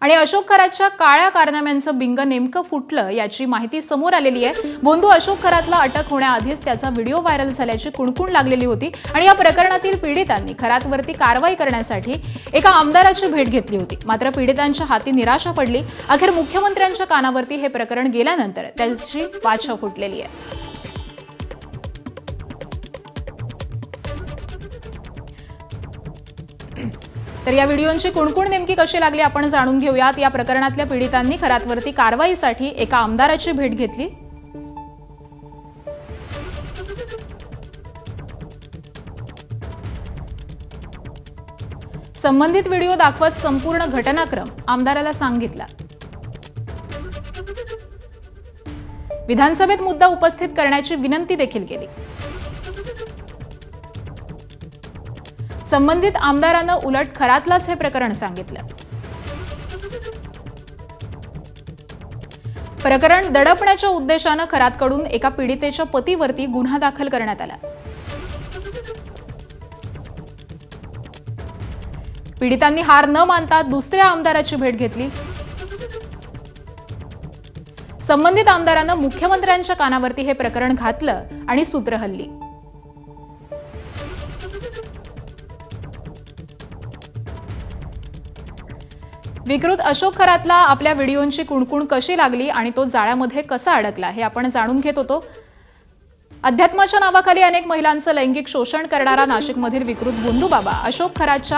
आणि अशोक खरातच्या काळ्या कारनाम्यांचं बिंग नेमकं फुटलं याची माहिती समोर आलेली आहे। बंधू अशोक खरातला अटक होण्याआधीच त्याचा व्हिडिओ व्हायरल झाल्याची कुणकुण लागलेली होती आणि या प्रकरणातील पीडितांनी खरातवरती कारवाई करण्यासाठी एका आमदाराची भेट घेतली होती। मात्र पीडितांच्या हाती निराशा पडली। अखेर मुख्यमंत्र्यांच्या कानावरती हे प्रकरण गेल्यानंतर त्याची वाचा फुटलेली आहे। तर या व्हिडिओची कुणकुण नेमकी कशी लागली आपण जाणून घेऊयात। या प्रकरणातल्या पीडितांनी खरातवरती कारवाईसाठी एका आमदाराची भेट घेतली। संबंधित व्हिडिओ दाखवत संपूर्ण घटनाक्रम आमदाराला सांगितला। विधानसभेत मुद्दा उपस्थित करण्याची विनंती देखील केली। संबंधित आमदारानं उलट खरातलाच हे प्रकरण सांगितलं। प्रकरण दडपण्याच्या उद्देशानं खरातकडून एका पीडितेच्या पतीवरती गुन्हा दाखल करण्यात आला। पीडितांनी हार न मानता दुसऱ्या आमदाराची भेट घेतली। संबंधित आमदारानं मुख्यमंत्र्यांच्या कानावरती हे प्रकरण घातलं आणि सूत्र हल्ली। विकृत अशोक खरातला आपल्या व्हिडिओंची कुणकुण कशी लागली आणि तो जाळ्यामध्ये कसा अडकला हे आपण जाणून घेत होतो। अध्यात्माच्या नावाखाली अनेक महिलांचं लैंगिक शोषण करणारा नाशिकमधील विकृत बंधू बाबा अशोक खरातच्या